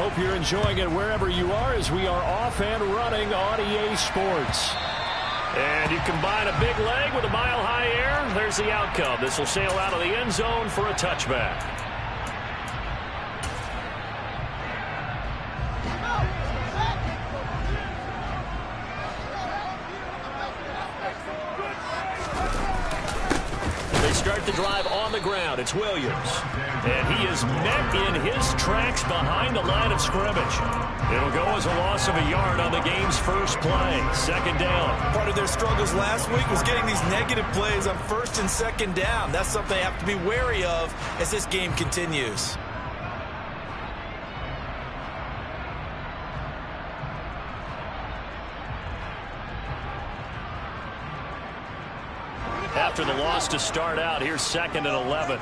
hope you're enjoying it wherever you are as we are off and running on EA Sports. And you combine a big leg with a mile-high air, there's the outcome. This will sail out of the end zone for a touchback. They start the drive on the ground. It's Williams. And he is met in his tracks behind the line of scrimmage. It'll go as a loss of a yard on the game's first play. Second down. Part of their struggles last week was getting these negative plays on first and second down. That's something they have to be wary of as this game continues. After the loss to start out, here's 2nd and 11.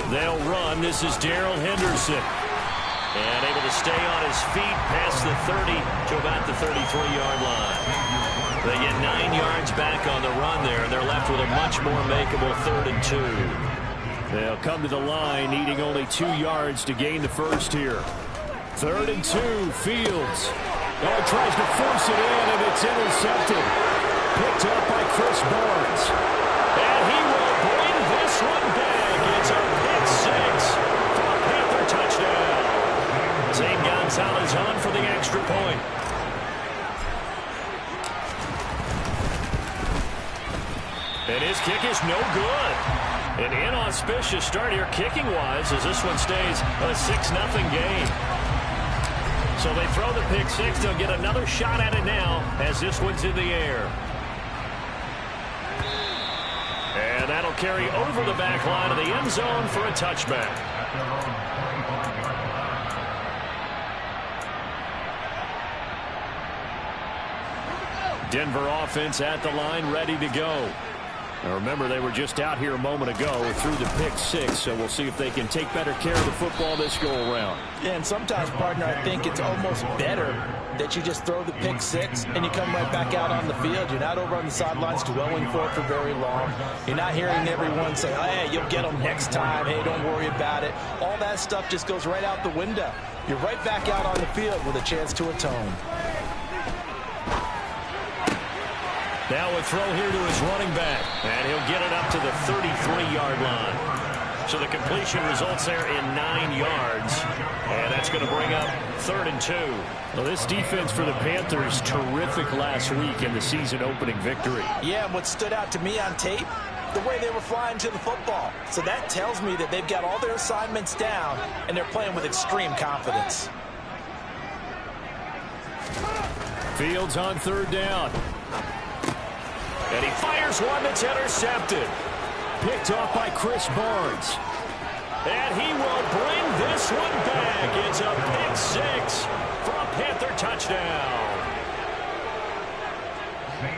They'll run. This is Darrell Henderson. And able to stay on his feet past the 30 to about the 33-yard line. They get 9 yards back on the run there, and they're left with a much more makeable 3rd and 2. They'll come to the line, needing only 2 yards to gain the first here. 3rd and 2, Fields. Oh, he tries to force it in, and it's intercepted. Picked up by Chris Barnes. And he will bring this one back. It's a pick 6 for a Panther touchdown. Zane Gonzalez on for the extra point. And his kick is no good. An inauspicious start here kicking-wise as this one stays a 6-0 game. So they throw the pick 6. They'll get another shot at it now as this one's in the air. And that'll carry over the back line of the end zone for a touchback. Denver offense at the line, ready to go. Now remember, they were just out here a moment ago through the pick 6, so we'll see if they can take better care of the football this go-around. Yeah, and sometimes, partner, I think it's almost better that you just throw the pick 6 and you come right back out on the field. You're not over on the sidelines dwelling for it for very long. You're not hearing everyone say, oh, hey, you'll get them next time. Hey, don't worry about it. All that stuff just goes right out the window. You're right back out on the field with a chance to atone. Now a throw here to his running back, and he'll get it up to the 33-yard line. So the completion results there in 9 yards, and that's going to bring up 3rd and 2. Well, this defense for the Panthers, terrific last week in the season-opening victory. Yeah, and what stood out to me on tape, the way they were flying to the football. So that tells me that they've got all their assignments down, and they're playing with extreme confidence. Fields on 3rd down. And he fires one that's intercepted. Picked off by Chris Barnes. And he will bring this one back. It's a pick 6 for a Panther touchdown.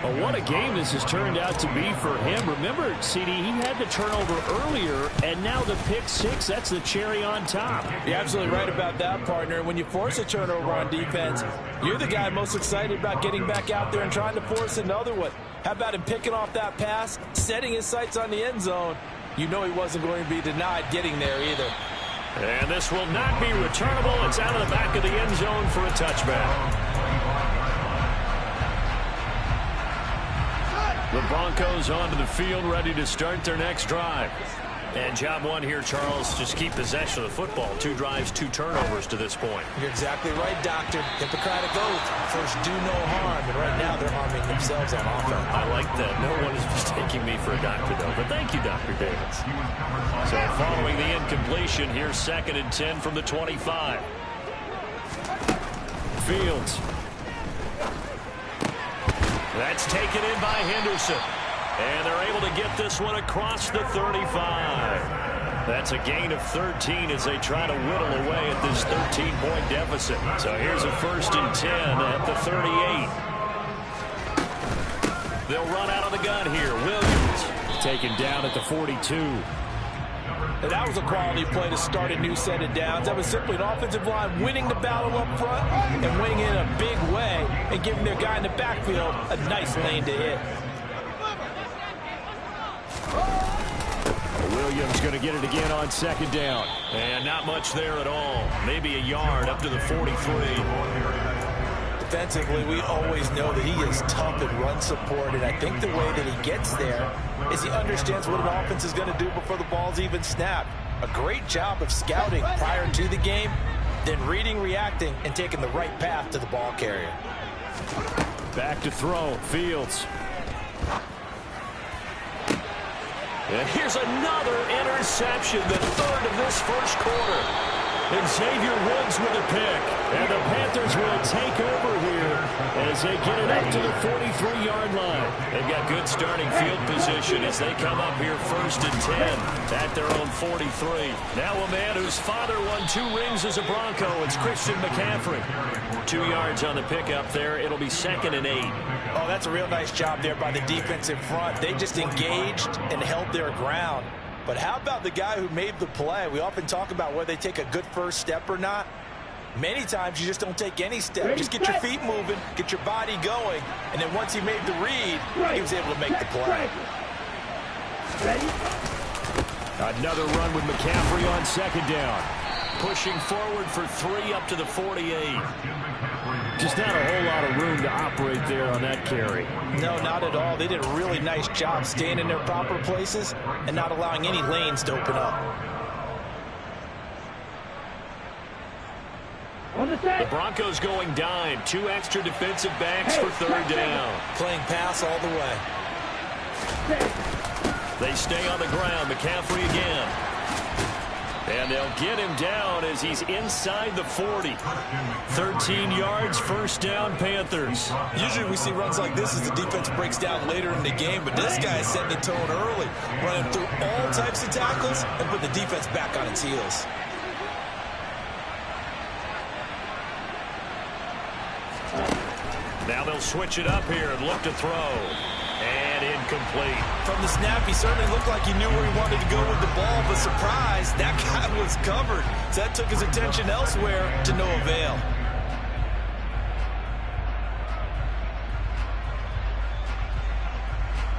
Well, what a game this has turned out to be for him. Remember, CD, he had the turnover earlier, and now the pick 6, that's the cherry on top. You're absolutely right about that, partner. When you force a turnover on defense, you're the guy most excited about getting back out there and trying to force another one. How about him picking off that pass, setting his sights on the end zone? You know he wasn't going to be denied getting there either. And this will not be returnable. It's out of the back of the end zone for a touchback. The Broncos onto the field, ready to start their next drive. And job one here, Charles, just keep possession of the football. 2 drives, 2 turnovers to this point. You're exactly right, Doctor. Hippocratic oath. First, do no harm. And right now, they're harming themselves on offense. I like that. No one is mistaking me for a doctor, though. But thank you, Dr. Davis. So following the incompletion, here's 2nd and 10 from the 25. Fields. That's taken in by Henderson. And they're able to get this one across the 35. That's a gain of 13 as they try to whittle away at this 13-point deficit. So here's a 1st and 10 at the 38. They'll run out of the gun here. Williams taken down at the 42. And that was a quality play to start a new set of downs. That was simply an offensive line winning the battle up front and winning it in a big way and giving their guy in the backfield a nice lane to hit. Williams going to get it again on second down. And not much there at all. Maybe a yard up to the 43. Defensively, we always know that he is tough in run support, and I think the way that he gets there is he understands what an offense is going to do before the ball's even snapped. A great job of scouting prior to the game, then reading, reacting, and taking the right path to the ball carrier. Back to throw. Fields. And here's another interception, the third of this first quarter. And Xavier Woods with a pick. And the Panthers will take over here as they get it up to the 43-yard line. They've got good starting field position as they come up here 1st and 10 at their own 43. Now a man whose father won 2 rings as a Bronco. It's Christian McCaffrey. 2 yards on the pickup there. It'll be 2nd and 8. Oh, that's a real nice job there by the defense in front. They just engaged and held their ground. But how about the guy who made the play? We often talk about whether they take a good first step or not. Many times you just don't take any step. Just get your feet moving, get your body going, and then once he made the read, he was able to make the play. Another run with McCaffrey on second down. Pushing forward for 3 up to the 48. Just not a whole lot of room to operate there on that carry. No, not at all. They did a really nice job staying in their proper places and not allowing any lanes to open up. The Broncos going dime. 2 extra defensive backs for 3rd down. Playing pass all the way. They stay on the ground. McCaffrey again. And they'll get him down as he's inside the 40. 13 yards, 1st down, Panthers. Usually we see runs like this as the defense breaks down later in the game, but this guy is setting the tone early, running through all types of tackles and put the defense back on its heels. Now they'll switch it up here and look to throw. And incomplete. From the snap, he certainly looked like he knew where he wanted to go with the ball, but surprise, that guy was covered. So that took his attention elsewhere to no avail.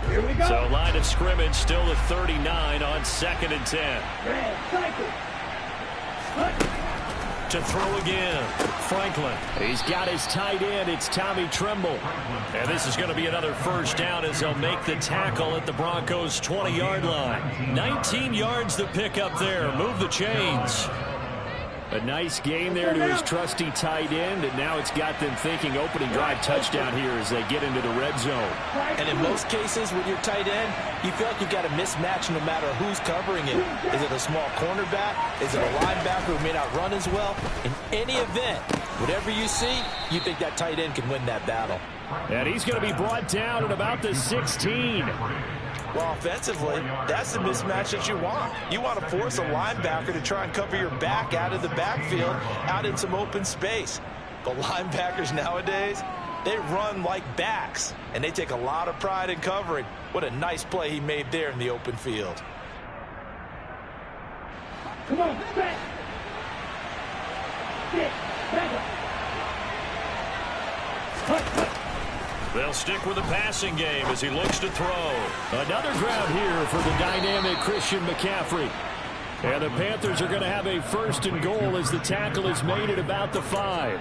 Here we go. So line of scrimmage still the 39 on 2nd and 10. To throw again. Franklin. He's got his tight end. It's Tommy Tremble. And this is going to be another 1st down as they'll make the tackle at the Broncos' 20-yard line. 19 yards to pick up there. Move the chains. A nice game there to his trusty tight end, and now it's got them thinking opening drive touchdown here as they get into the red zone. And in most cases with your tight end, you feel like you've got a mismatch no matter who's covering it. Is it a small cornerback? Is it a linebacker who may not run as well? In any event, whatever you see, you think that tight end can win that battle. And he's going to be brought down at about the 16. Well, offensively, that's the mismatch that you want. You want to force a linebacker to try and cover your back out of the backfield, out in some open space. But linebackers nowadays, they run like backs, and they take a lot of pride in covering. What a nice play he made there in the open field. Come on, back. Back up. They'll stick with the passing game as he looks to throw. Another grab here for the dynamic Christian McCaffrey. And the Panthers are going to have a 1st and goal as the tackle is made at about the 5.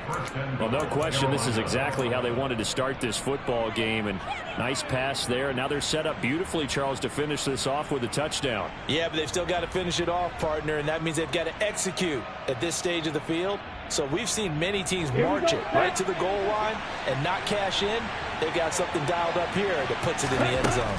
Well, no question, this is exactly how they wanted to start this football game. And nice pass there. Now they're set up beautifully, Charles, to finish this off with a touchdown. Yeah, but they've still got to finish it off, partner, and that means they've got to execute at this stage of the field. So we've seen many teams march it right to the goal line and not cash in. They've got something dialed up here that puts it in the end zone.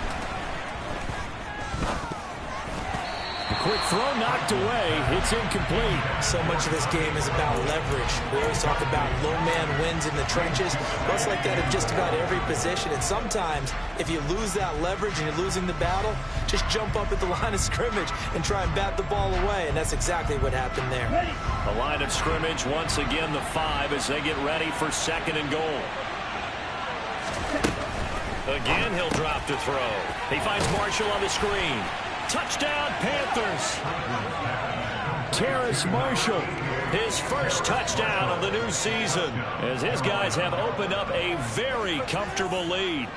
A quick throw knocked away. It's incomplete. So much of this game is about leverage. We always talk about low man wins in the trenches. Well, it's like that in just about every position. And sometimes, if you lose that leverage and you're losing the battle, just jump up at the line of scrimmage and try and bat the ball away. And that's exactly what happened there. The line of scrimmage, once again, the 5 as they get ready for 2nd and goal. Again, he'll drop to throw. He finds Marshall on the screen. Touchdown, Panthers. Terrace Marshall. His first touchdown of the new season as his guys have opened up a very comfortable lead.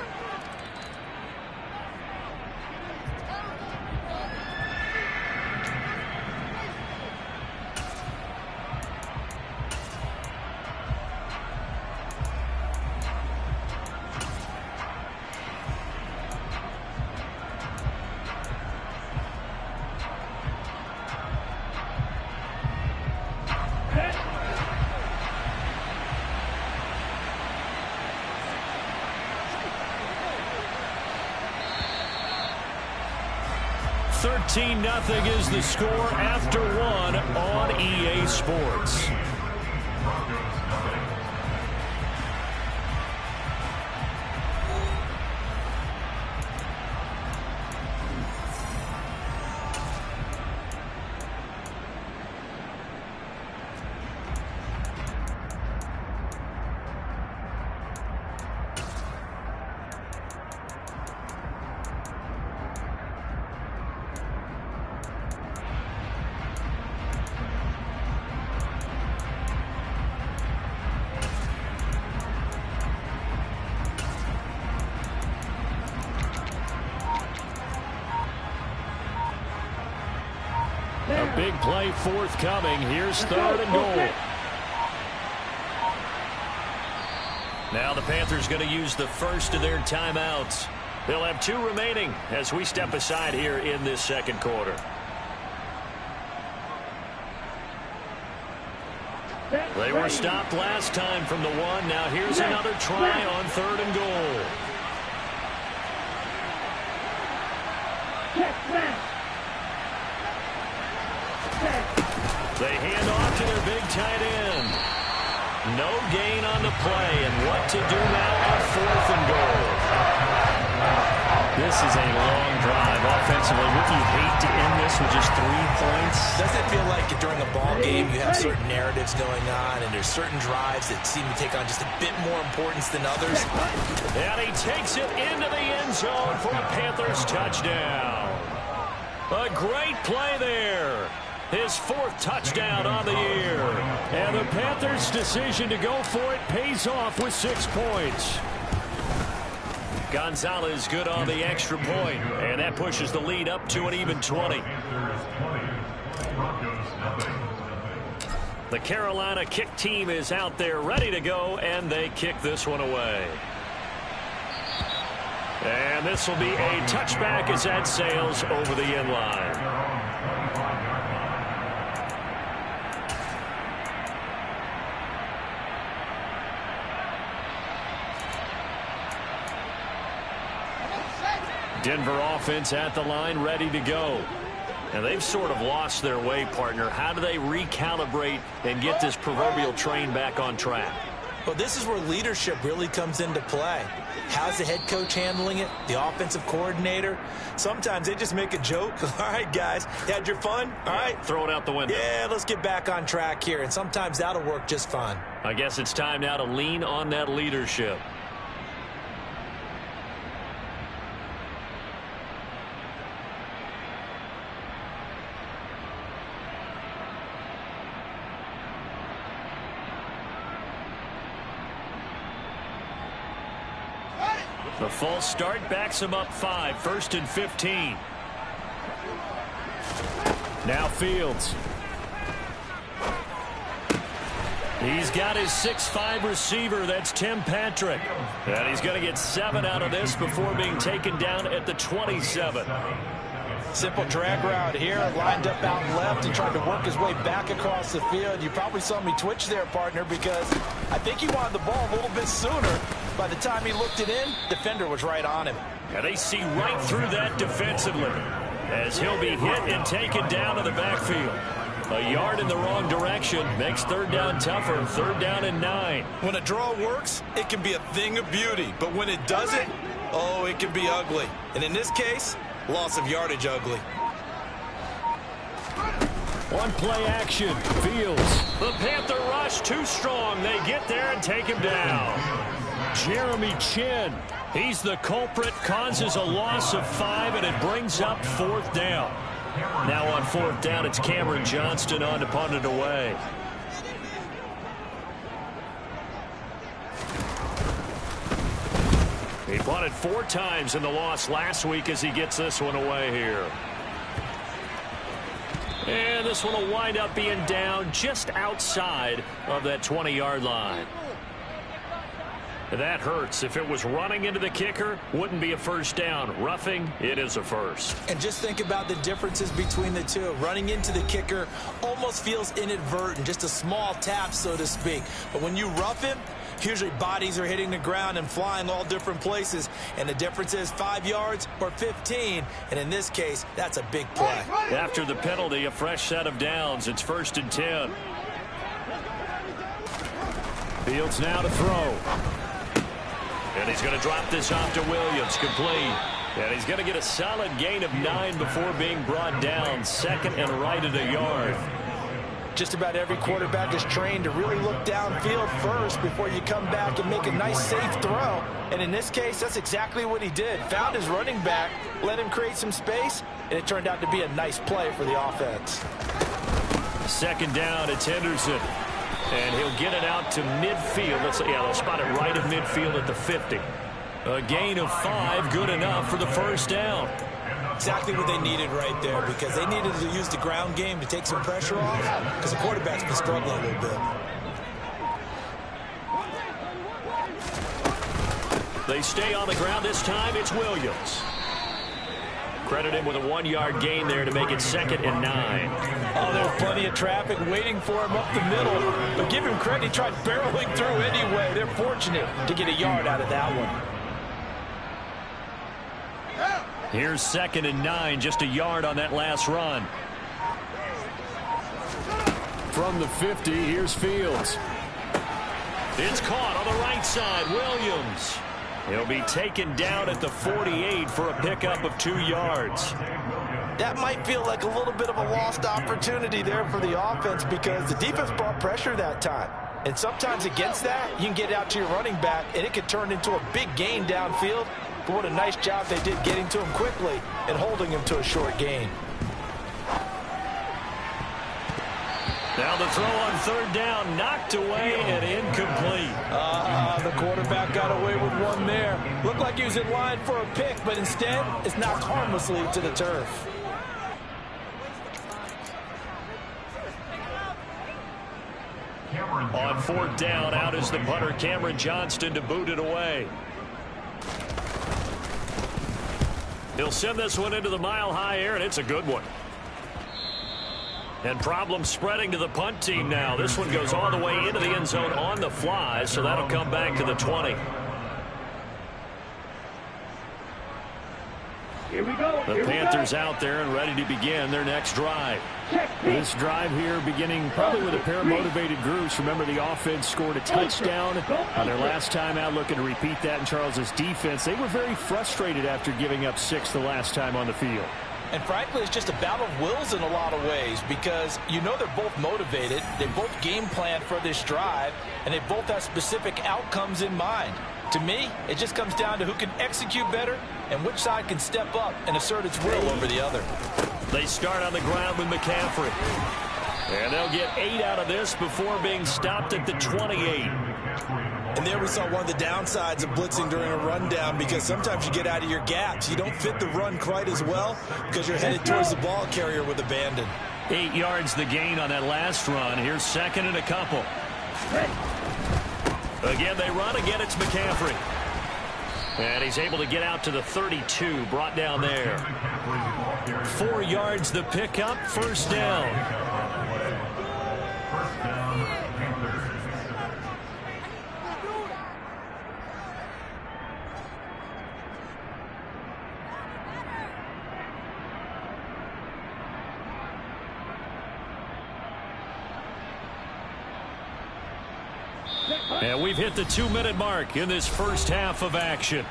13-0 is the score after one on EA Sports. A big play forthcoming. Here's 3rd and goal. Now the Panthers going to use the first of their timeouts. They'll have 2 remaining as we step aside here in this second quarter. They were stopped last time from the 1. Now here's another try on 3rd and goal. They hand off to their big tight end. No gain on the play, and what to do now on 4th and goal. This is a long drive offensively. Wouldn't you hate to end this with just 3 points? Doesn't it feel like during a ball game you have certain narratives going on, and there's certain drives that seem to take on just a bit more importance than others? And he takes it into the end zone for a Panthers touchdown. A great play there. His 4th touchdown on the year. And the Panthers' decision to go for it pays off with 6 points. Gonzalez good on the extra point, and that pushes the lead up to an even 20. The Carolina kick team is out there ready to go, and they kick this one away. And this will be a touchback as that sails over the end line. Denver offense at the line, ready to go. And they've sort of lost their way, partner. How do they recalibrate and get this proverbial train back on track? Well, this is where leadership really comes into play. How's the head coach handling it? The offensive coordinator? Sometimes they just make a joke. All right, guys, you had your fun? All right. Throw it out the window. Yeah, let's get back on track here. And sometimes that'll work just fine. I guess it's time now to lean on that leadership. The false start backs him up 5. 1st and 15. Now Fields. He's got his 6'5" receiver. That's Tim Patrick. And he's going to get 7 out of this before being taken down at the 27. Simple drag route here, lined up out left and tried to work his way back across the field. You probably saw me twitch there, partner, because I think he wanted the ball a little bit sooner. By the time he looked it in, defender was right on him. And they see right through that defensively as he'll be hit and taken down to the backfield. A yard in the wrong direction makes 3rd down tougher. 3rd down and 9. When a draw works, it can be a thing of beauty. But when it doesn't, oh, it can be ugly. And in this case, loss of yardage ugly. One play action. Fields. The Panther rush too strong. They get there and take him down. Jeremy Chin. He's the culprit. Causes a loss of 5, and it brings up 4th down. Now on 4th down, it's Cameron Johnston on to punt it away. He punted 4 times in the loss last week as he gets this one away here. And this one will wind up being down just outside of that 20-yard line. That hurts. If it was running into the kicker, wouldn't be a 1st down. Roughing, it is a 1st. And just think about the differences between the two. Running into the kicker almost feels inadvertent, just a small tap, so to speak. But when you rough him, Usually bodies are hitting the ground and flying all different places, and the difference is 5 yards or 15, and in this case, that's a big play. After the penalty, a fresh set of downs. It's 1st and 10. Fields now to throw. And he's going to drop this off to Williams, complete. And he's going to get a solid gain of 9 before being brought down. 2nd and right at a yard. Just about every quarterback is trained to really look downfield first before you come back and make a nice, safe throw. And in this case, that's exactly what he did. Found his running back, let him create some space, and it turned out to be a nice play for the offense. 2nd down, it's Henderson. And he'll get it out to midfield. They'll spot it right at midfield at the 50. A gain of 5, good enough for the 1st down. Exactly what they needed right there, because they needed to use the ground game to take some pressure off, because the quarterback's been struggling a little bit. They stay on the ground this time. It's Williams. Credit him with a 1-yard gain there to make it 2nd and 9. Oh, there's plenty of traffic waiting for him up the middle. But give him credit, he tried barreling through anyway. They're fortunate to get a yard out of that one. Here's 2nd and 9, just a yard on that last run. From the 50, here's Fields. It's caught on the right side. Williams. He'll be taken down at the 48 for a pickup of 2 yards. That might feel like a little bit of a lost opportunity there for the offense, because the defense brought pressure that time. And sometimes against that, you can get out to your running back, and it could turn into a big gain downfield. But what a nice job they did getting to him quickly and holding him to a short gain. Now the throw on 3rd down, knocked away and incomplete. The quarterback got away with one there. Looked like he was in line for a pick, but instead, it's knocked harmlessly to the turf. On 4th down, out is the punter, Cameron Johnston, to boot it away. He'll send this one into the mile-high air, and it's a good one. And problems spreading to the punt team now. This one goes all the way into the end zone on the fly, so that'll come back to the 20. Here we go. The Panthers out there and ready to begin their next drive. This drive here beginning probably with a pair of motivated groups. Remember, the offense scored a touchdown on their last time out, looking to repeat that in Charles's defense. They were very frustrated after giving up 6 the last time on the field. And frankly, it's just a battle of wills in a lot of ways, because you know they're both motivated, they both game plan for this drive, and they both have specific outcomes in mind. To me, it just comes down to who can execute better and which side can step up and assert its will over the other. They start on the ground with McCaffrey. And they'll get 8 out of this before being stopped at the 28. And there we saw one of the downsides of blitzing during a rundown, because sometimes you get out of your gaps. You don't fit the run quite as well because you're headed towards the ball carrier with abandon. 8 yards the gain on that last run. Here's 2nd and a couple. Again, they run. Again, it's McCaffrey. And he's able to get out to the 32, brought down there. 4 yards the pickup, 1st down. And we've hit the 2-minute mark in this first half of action.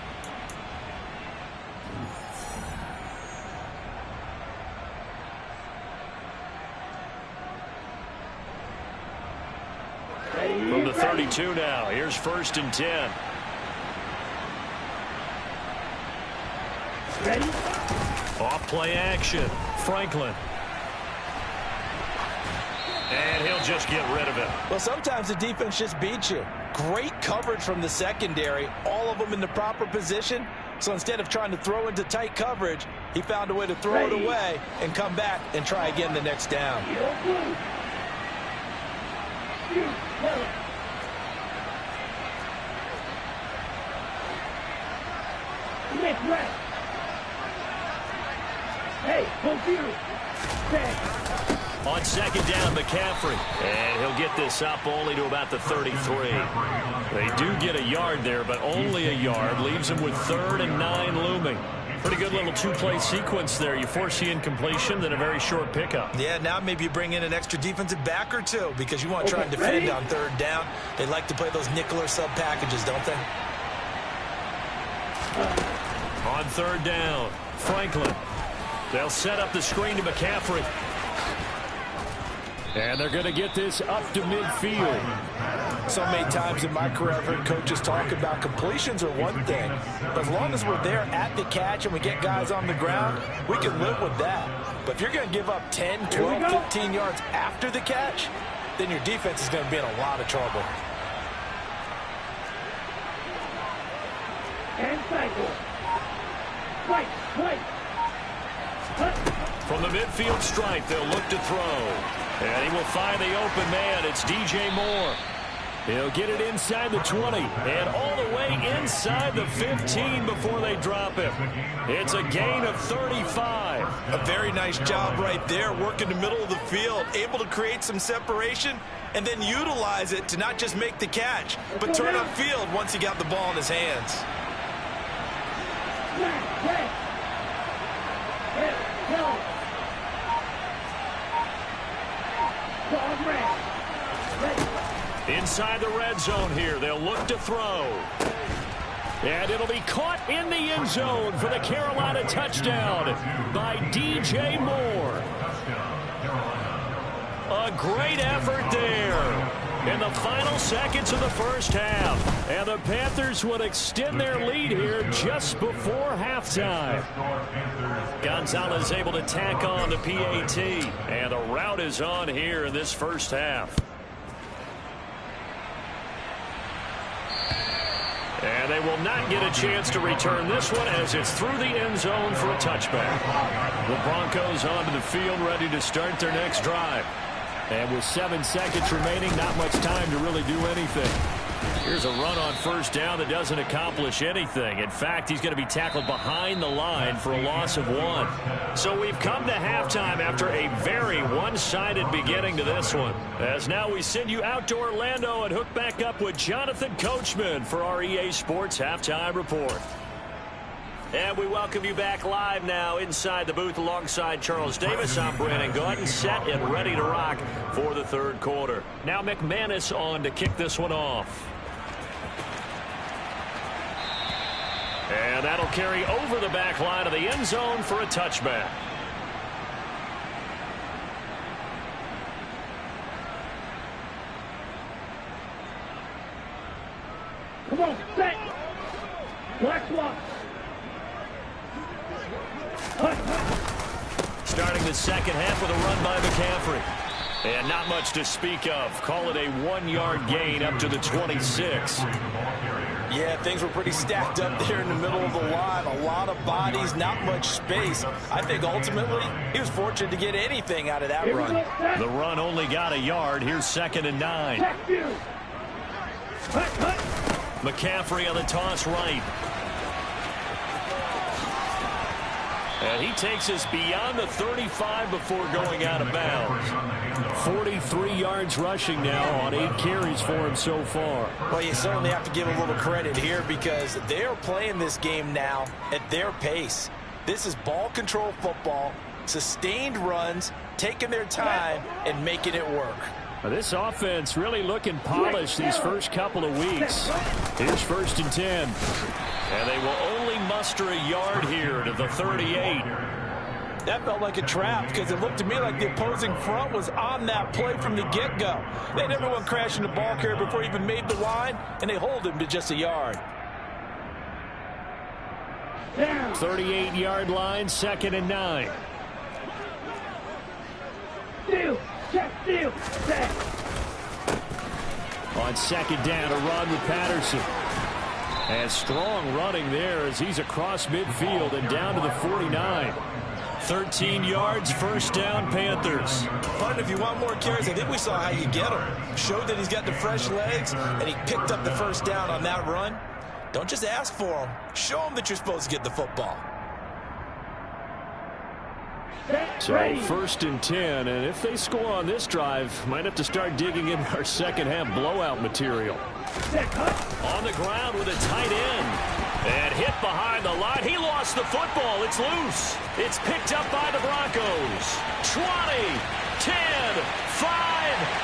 From the 32 now, here's 1st and 10. Ready? Off play action, Franklin. And he'll just get rid of it. Well, sometimes the defense just beats you. Great coverage from the secondary, all of them in the proper position. So instead of trying to throw into tight coverage, he found a way to throw it away and come back and try again the next down. Hey, computer. Stand. On second down, McCaffrey. And he'll get this up only to about the 33. They do get a yard there, but only a yard. Leaves them with 3rd and 9 looming. Pretty good little two-play sequence there. You force the incompletion, then a very short pickup. Yeah, now maybe you bring in an extra defensive back or two because you want to try and defend on 3rd down. They like to play those nickel or sub packages, don't they? On 3rd down, Franklin. They'll set up the screen to McCaffrey. And they're going to get this up to midfield. So many times in my career I've heard coaches talk about completions are one thing. But as long as we're there at the catch and we get guys on the ground, we can live with that. But if you're going to give up 10, 12, 15 yards after the catch, then your defense is going to be in a lot of trouble. And cycle. Right. From the midfield stripe, they'll look to throw. And he will find the open man. It's DJ Moore. He'll get it inside the 20 and all the way inside the 15 before they drop him. It's a gain of 35. A very nice job right there, working the middle of the field, able to create some separation and then utilize it to not just make the catch, but turn upfield once he got the ball in his hands. Inside the red zone here, they'll look to throw. And it'll be caught in the end zone for the Carolina touchdown by DJ Moore. A great effort there in the final seconds of the first half. And the Panthers would extend their lead here just before halftime. Gonzalez able to tack on the PAT. And the route is on here in this first half. And they will not get a chance to return this one as it's through the end zone for a touchback. The Broncos onto the field ready to start their next drive. And with 7 seconds remaining, not much time to really do anything. Here's a run on first down that doesn't accomplish anything. In fact, he's going to be tackled behind the line for a loss of 1. So we've come to halftime after a very one-sided beginning to this one. As now we send you out to Orlando and hook back up with Jonathan Coachman for our EA Sports Halftime Report. And we welcome you back live now inside the booth alongside Charles Davis. I'm Brandon Gordon, set and ready to rock for the third quarter. Now McManus on to kick this one off. And that'll carry over the back line of the end zone for a touchback. Come on, set. Black block. Starting the second half with a run by McCaffrey. And not much to speak of. Call it a 1-yard gain up to the 26. Yeah, things were pretty stacked up there in the middle of the line. A lot of bodies, not much space. I think ultimately he was fortunate to get anything out of that run. The run only got a yard. Here's 2nd and 9. McCaffrey on the toss right. And he takes us beyond the 35 before going out of bounds. 43 yards rushing now on 8 carries for him so far. Well, you certainly have to give a little credit here because they're playing this game now at their pace. This is ball control football, sustained runs, taking their time and making it work. This offense really looking polished these first couple of weeks. Here's 1st and 10. And they will only muster a yard here to the 38. That felt like a trap because it looked to me like the opposing front was on that play from the get-go. They had everyone crashing the ball carrier before he even made the line, and they hold him to just a yard. 38-yard line, 2nd and 9. Steal, check, steal, set. On 2nd down, a run with Patterson. And strong running there as he's across midfield and down to the 49. 13 yards, 1st down, Panthers. Partner, if you want more carries, I think we saw how you get him. Showed that he's got the fresh legs, and he picked up the 1st down on that run. Don't just ask for him. Show him that you're supposed to get the football. So first and 10, and if they score on this drive, might have to start digging in our second half blowout material. On the ground with a tight end. And hit behind the line. He lost the football. It's loose. It's picked up by the Broncos. 20, 10, 5.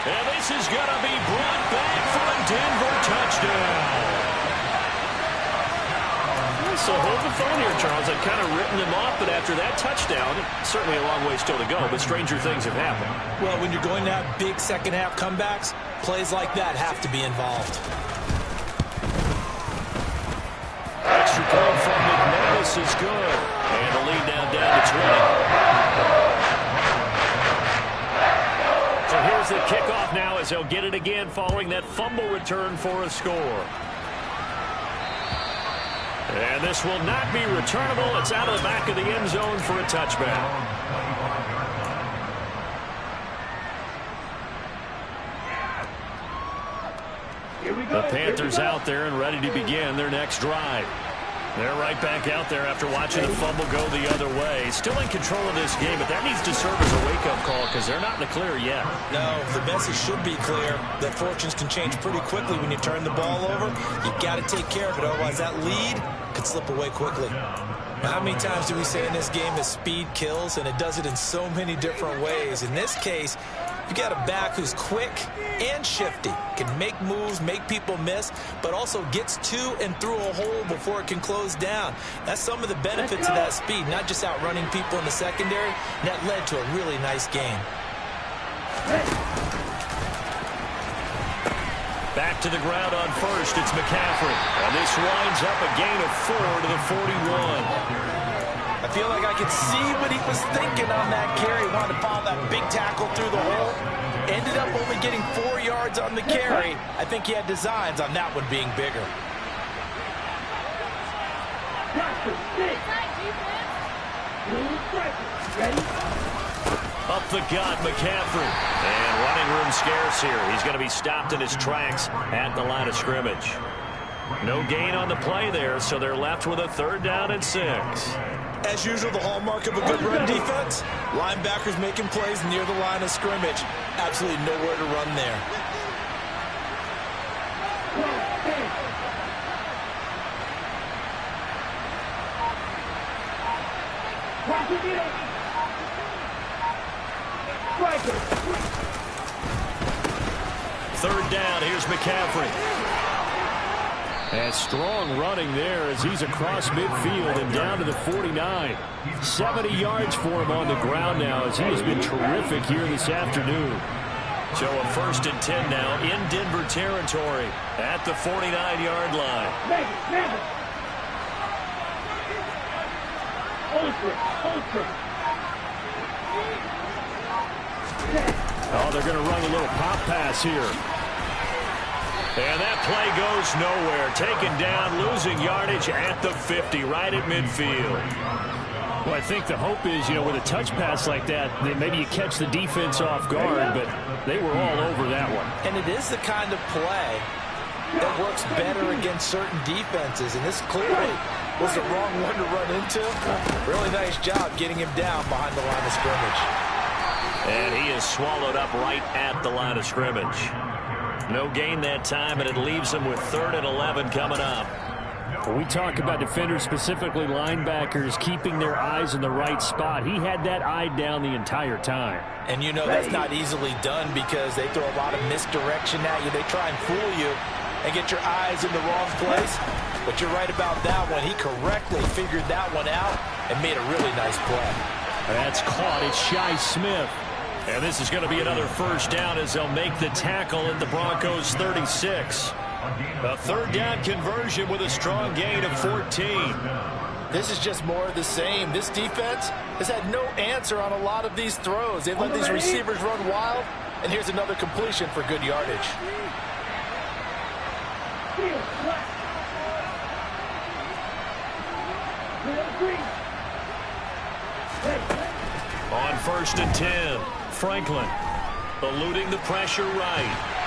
And this is going to be brought back for a Denver touchdown. So hold the phone here, Charles. I've kind of written them off, but after that touchdown, certainly a long way still to go, but stranger things have happened. Well, when you're going to have big second-half comebacks, plays like that have to be involved. Extra point from McManus is good. And the lead now down to 20. So here's the kickoff now as they'll get it again following that fumble return for a score. And this will not be returnable. It's out of the back of the end zone for a touchback. The Panthers out there and ready to begin their next drive. They're right back out there after watching the fumble go the other way. Still in control of this game, but that needs to serve as a wake-up call because they're not in the clear yet. No, the message should be clear that fortunes can change pretty quickly when you turn the ball over. You've got to take care of it, otherwise that lead could slip away quickly. Now, how many times do we say in this game that speed kills, and it does it in so many different ways? In this case, you got a back who's quick and shifty, can make moves, make people miss, but also gets to and through a hole before it can close down. That's some of the benefits of that speed, not just outrunning people in the secondary. And that led to a really nice game. Back to the ground on first. It's McCaffrey. And this winds up a gain of 4 to the 41. I feel like I could see what he was thinking on that carry. Wanted to follow that big tackle through the hole. Ended up only getting 4 yards on the carry. I think he had designs on that one being bigger. Up the gut, McCaffrey. And running room scarce here. He's going to be stopped in his tracks at the line of scrimmage. No gain on the play there, so they're left with a 3rd down and 6. As usual, the hallmark of a good run defense, linebackers making plays near the line of scrimmage. Absolutely nowhere to run there. Third down, here's McCaffrey. And strong running there as he's across midfield and down to the 49. 70 yards for him on the ground now as he has been terrific here this afternoon. So a 1st and 10 now in Denver territory at the 49-yard line. Oh, they're going to run a little pop pass here. And that play goes nowhere. Taken down, losing yardage at the 50, right at midfield. Well, I think the hope is, with a touch pass like that, that maybe you catch the defense off guard, but they were all over that one. And it is the kind of play that works better against certain defenses, and this clearly was the wrong one to run into. Really nice job getting him down behind the line of scrimmage. And he is swallowed up right at the line of scrimmage. No gain that time, and it leaves him with 3rd and 11 coming up. When we talk about defenders, specifically linebackers, keeping their eyes in the right spot, he had that eye down the entire time. And that's not easily done because they throw a lot of misdirection at you. They try and fool you and get your eyes in the wrong place. But you're right about that one. He correctly figured that one out and made a really nice play. That's caught. It's Shi Smith. And this is going to be another 1st down as they'll make the tackle at the Broncos 36. A 3rd down conversion with a strong gain of 14. This is just more of the same. This defense has had no answer on a lot of these throws. They've let these receivers run wild, and here's another completion for good yardage. On 1st and 10, Franklin eluding the pressure right.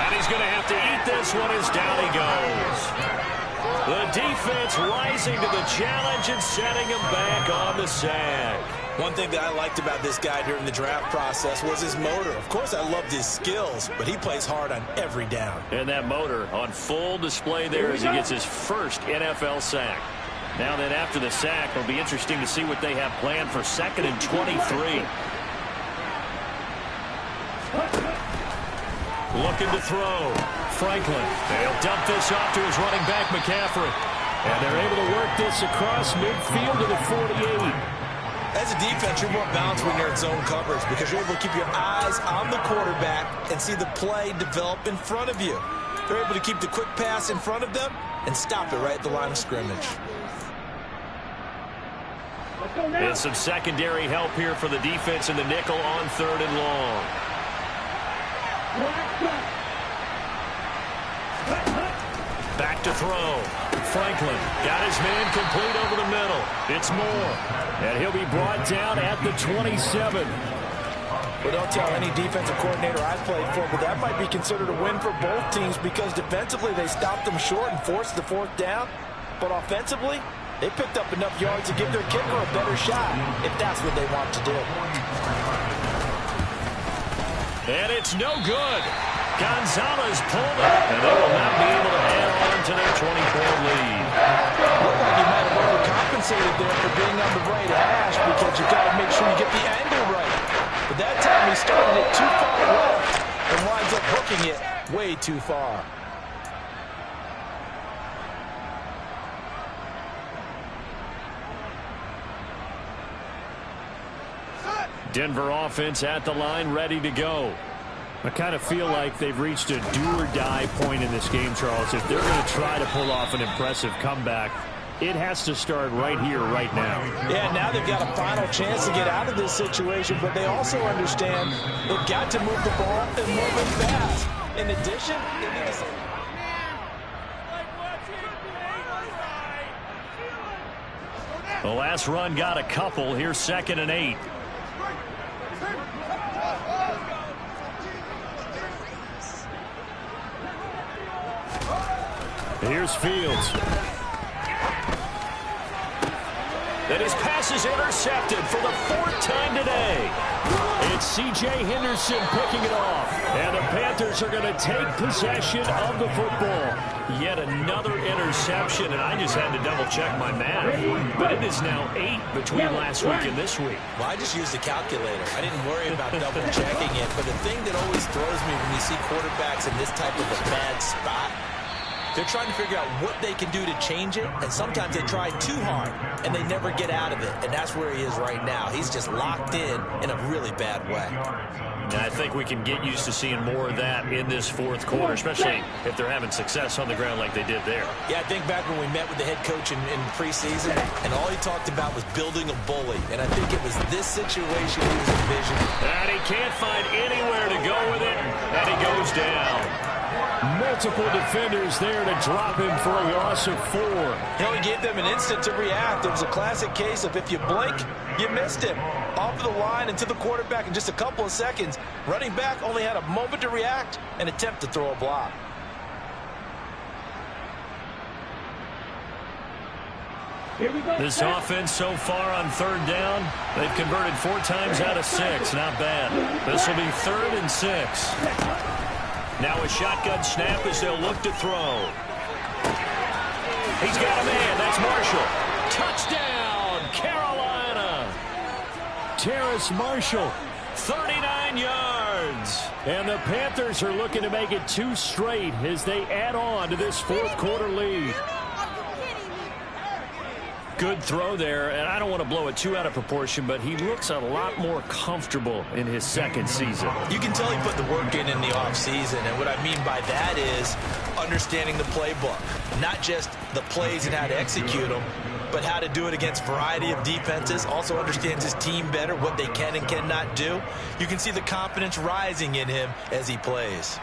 And he's going to have to eat this one as down he goes. The defense rising to the challenge and setting him back on the sack. One thing that I liked about this guy during the draft process was his motor. Of course, I loved his skills, but he plays hard on every down. And that motor on full display there as he gets his first NFL sack. Now then, after the sack, it'll be interesting to see what they have planned for 2nd and 23. Looking to throw. Franklin. They'll dump this off to his running back, McCaffrey. And they're able to work this across midfield to the 48. As a defense, you're more balanced when you're in zone coverage because you're able to keep your eyes on the quarterback and see the play develop in front of you. They're able to keep the quick pass in front of them and stop it right at the line of scrimmage. And some secondary help here for the defense in the nickel on 3rd and long. Back to throw. Franklin got his man complete over the middle. It's Moore. And he'll be brought down at the 27. Well, don't tell any defensive coordinator I've played for, but that might be considered a win for both teams because defensively they stopped them short and forced the 4th down. But offensively, they picked up enough yards to give their kicker a better shot if that's what they want to do. And it's no good. Gonzalez pulled it, and they will not be able to add on to their 24 lead. Looked like he might have overcompensated there for being on the right hash because you got to make sure you get the angle right. But that time he started it too far left and winds up hooking it way too far. Denver offense at the line, ready to go. I kind of feel like they've reached a do-or-die point in this game, Charles. If they're going to try to pull off an impressive comeback, it has to start right here, right now. Yeah, now they've got a final chance to get out of this situation, but they also understand they've got to move the ball and move it fast. In addition, they need to... The last run got a couple. Here's 2nd and 8. Here's Fields. And his pass is intercepted for the 4th time today. It's C.J. Henderson picking it off. And the Panthers are going to take possession of the football. Yet another interception, and I just had to double-check my math. But it is now 8 between last week and this week. Well, I just used the calculator. I didn't worry about double-checking it. But the thing that always throws me when you see quarterbacks in this type of a bad spot, they're trying to figure out what they can do to change it, and sometimes they try too hard, and they never get out of it, and that's where he is right now. He's just locked in a really bad way. And I think we can get used to seeing more of that in this 4th quarter, especially if they're having success on the ground like they did there. Yeah, I think back when we met with the head coach in preseason, and all he talked about was building a bully, and I think it was this situation he was envisioning. And he can't find anywhere to go with it, and he goes down. Multiple defenders there to drop him for a loss of 4. He only gave them an instant to react. It was a classic case of if you blink, you missed him. Off of the line and to the quarterback in just a couple of seconds. Running back only had a moment to react and attempt to throw a block. This offense so far on 3rd down, they've converted 4 times out of 6. Not bad. This will be 3rd and 6. Now a shotgun snap as they'll look to throw. He's got a man. That's Marshall. Touchdown, Carolina. Terrace Marshall. 39 yards. And the Panthers are looking to make it 2 straight as they add on to this 4th quarter lead. Good throw there, and I don't want to blow it too out of proportion, but he looks a lot more comfortable in his 2nd season. You can tell he put the work in the offseason, and what I mean by that is understanding the playbook. Not just the plays and how to execute them, but how to do it against a variety of defenses. Also understands his team better, what they can and cannot do. You can see the confidence rising in him as he plays.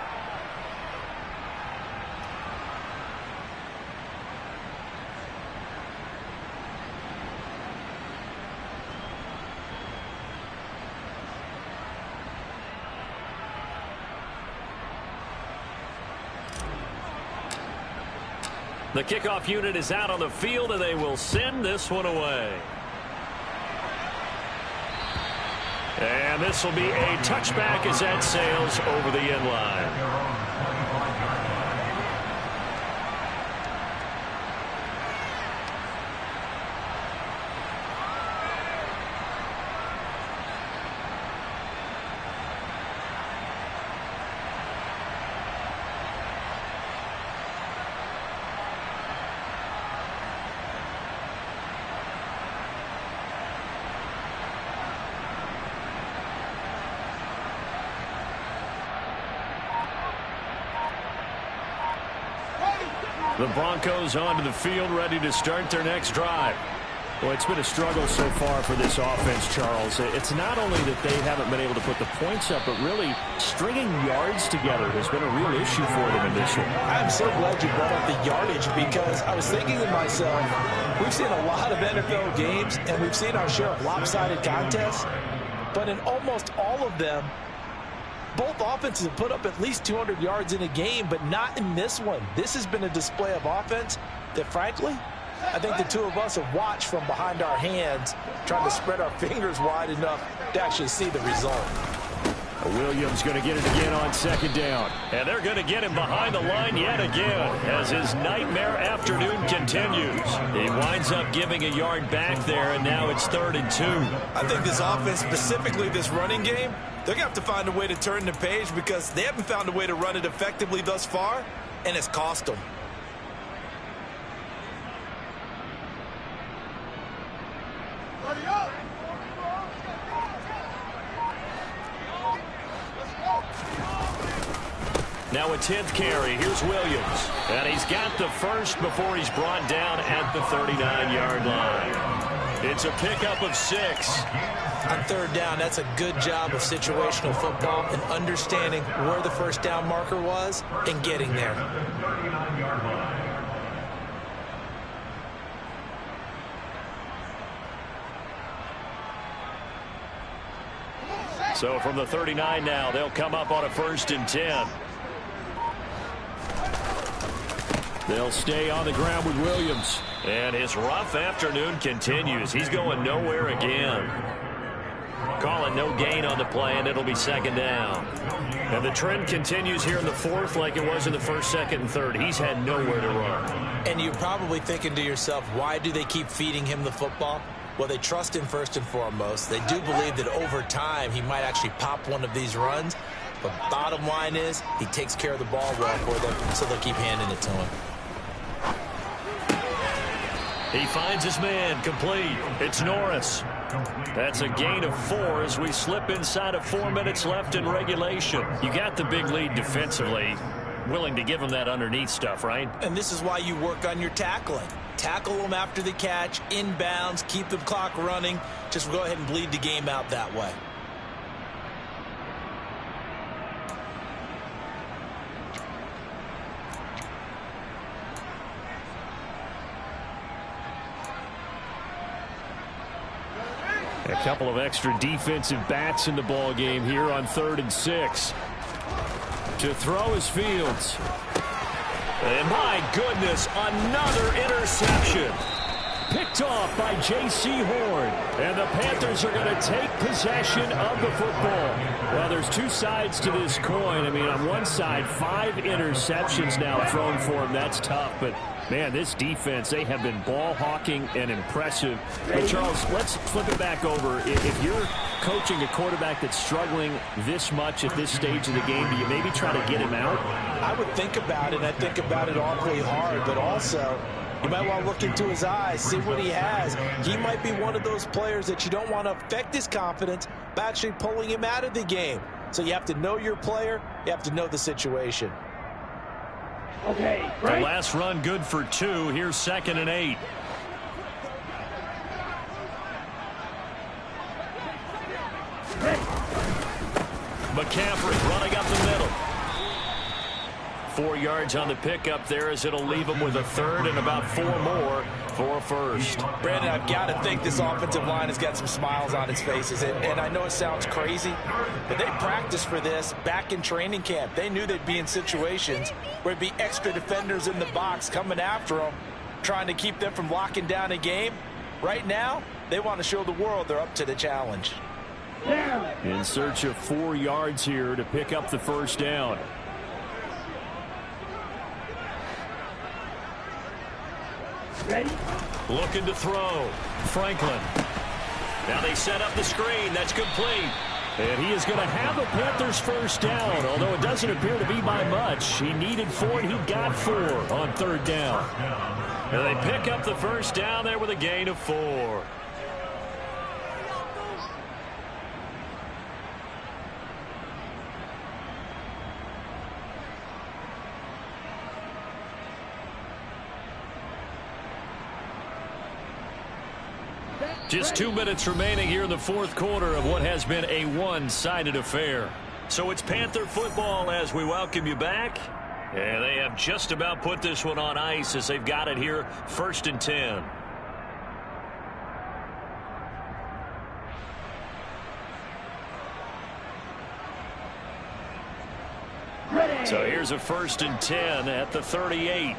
The kickoff unit is out on the field, and they will send this one away. And this will be a touchback as that sails over the end line. The Broncos onto the field, ready to start their next drive. Well, it's been a struggle so far for this offense, Charles. It's not only that they haven't been able to put the points up, but really stringing yards together has been a real issue for them in this one. I'm so glad you brought up the yardage, because I was thinking to myself, we've seen a lot of NFL games, and we've seen our share of lopsided contests, but in almost all of them, both offenses have put up at least 200 yards in a game, but not in this one. This has been a display of offense that, frankly, I think the two of us have watched from behind our hands, trying to spread our fingers wide enough to actually see the result. Williams going to get it again on second down. And they're going to get him behind the line yet again as his nightmare afternoon continues. He winds up giving a yard back there, and now it's 3rd and 2. I think this offense, specifically this running game, they're going to have to find a way to turn the page, because they haven't found a way to run it effectively thus far, and it's cost them. Now a 10th carry. Here's Williams. And he's got the first before he's brought down at the 39-yard line. It's a pickup of 6. On 3rd down, that's a good job of situational football and understanding where the first down marker was and getting there. So from the 39 now, they'll come up on a 1st and 10. They'll stay on the ground with Williams. And his rough afternoon continues. He's going nowhere again. Calling no gain on the play, and it'll be 2nd down. And the trend continues here in the 4th like it was in the 1st, 2nd, and 3rd. He's had nowhere to run. And you're probably thinking to yourself, why do they keep feeding him the football? Well, they trust him first and foremost. They do believe that over time he might actually pop one of these runs. But bottom line is he takes care of the ball well for them, so they'll keep handing it to him. He finds his man, complete. It's Norris. That's a gain of 4 as we slip inside of 4 minutes left in regulation. You got the big lead defensively. Willing to give him that underneath stuff, right? And this is why you work on your tackling. Tackle them after the catch, inbounds, keep the clock running. Just go ahead and bleed the game out that way. A couple of extra defensive backs in the ball game here on 3rd and 6. To throw is Fields. And my goodness, another interception. Picked off by J.C. Horn. And the Panthers are going to take possession of the football. Well, there's two sides to this coin. I mean, on one side, 5 interceptions now thrown for him. That's tough, but man, this defense, they have been ball hawking and impressive. Hey, Charles, let's flip it back over. If you're coaching a quarterback that's struggling this much at this stage of the game, do you maybe try to get him out? I would think about it. I think about it awfully hard, but also you might want to look into his eyes, see what he has. He might be one of those players that you don't want to affect his confidence by actually pulling him out of the game. So you have to know your player. You have to know the situation. Okay, The right? last run good for 2. Here's 2nd and 8. McCaffrey running up the middle. 4 yards on the pickup there, as it'll leave them with a third and about 4 more for a first. Brandon, I've got to think this offensive line has got some smiles on its faces. And I know it sounds crazy, but they practiced for this back in training camp. They knew they'd be in situations where there'd be extra defenders in the box coming after them, trying to keep them from locking down a game. Right now, they want to show the world they're up to the challenge. In search of 4 yards here to pick up the first down. Ready? Looking to throw. Franklin. Now they set up the screen. That's complete. And he is going to have the Panthers first down, although it doesn't appear to be by much. He needed 4, and he got 4 on third down. And they pick up the first down there with a gain of 4. Just 2 minutes remaining here in the fourth quarter of what has been a one-sided affair. So it's Panther football as we welcome you back. And they have just about put this one on ice as they've got it here, 1st and 10. Ready. So here's a 1st and 10 at the 38.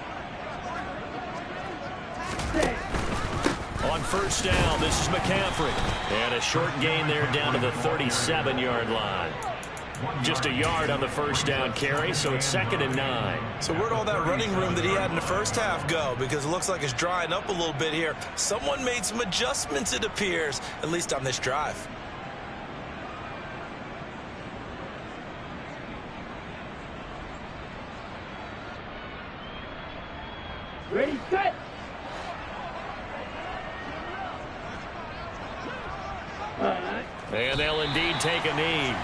Set. On first down, this is McCaffrey. And a short gain there down to the 37-yard line. Just a yard on the first down carry, so it's 2nd and 9. So where'd all that running room that he had in the first half go? Because it looks like it's drying up a little bit here. Someone made some adjustments, it appears, at least on this drive. Ready, set. And they'll indeed take a knee.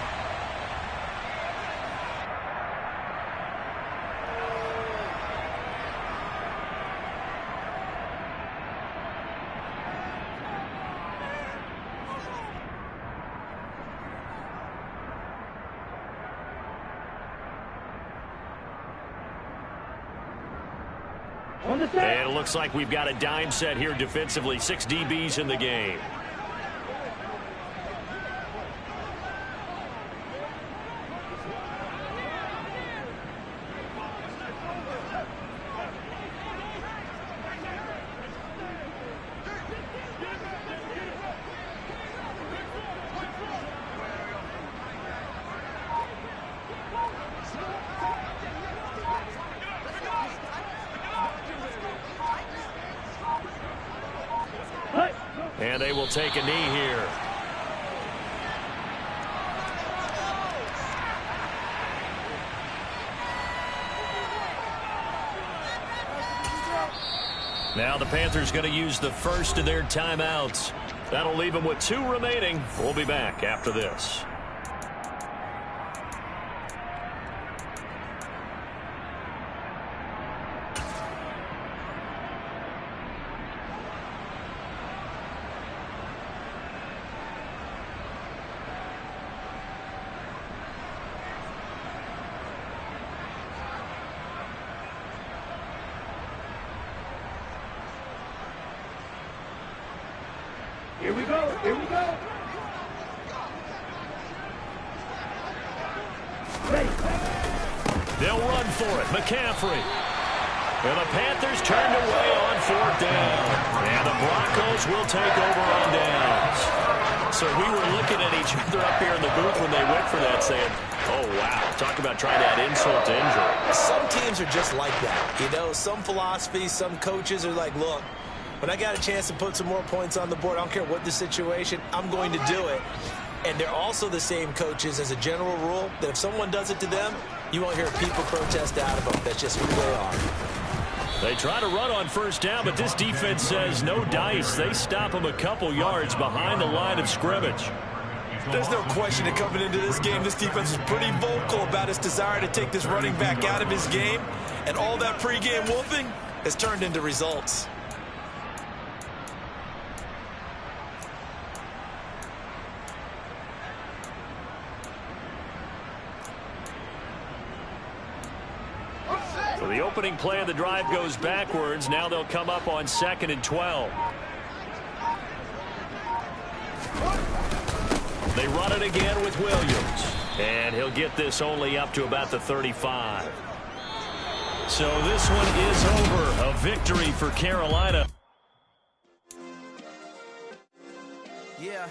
On the set. And it looks like we've got a dime set here defensively. 6 DBs in the game. And they will take a knee here. Now the Panthers going to use the first of their timeouts. That'll leave them with 2 remaining. We'll be back after this. Here we go. Here we go. Ready. They'll run for it. McCaffrey. And the Panthers turned away on 4th down. And the Broncos will take over on downs. So we were looking at each other up here in the booth when they went for that, saying, oh, wow, talk about trying to add insult to injury. Some teams are just like that. You know, some philosophies, some coaches are like, look, when I got a chance to put some more points on the board, I don't care what the situation, I'm going to do it. And they're also the same coaches as a general rule that if someone does it to them, you won't hear people protest out of them. That's just who they are. They try to run on first down, but this defense says no dice. They stop them a couple yards behind the line of scrimmage. There's no question that coming into this game, this defense is pretty vocal about its desire to take this running back out of his game. And all that pregame wolfing has turned into results. opening play of the drive goes backwards. Now they'll come up on 2nd and 12. They run it again with Williams. And he'll get this only up to about the 35. So this one is over. A victory for Carolina. Yeah.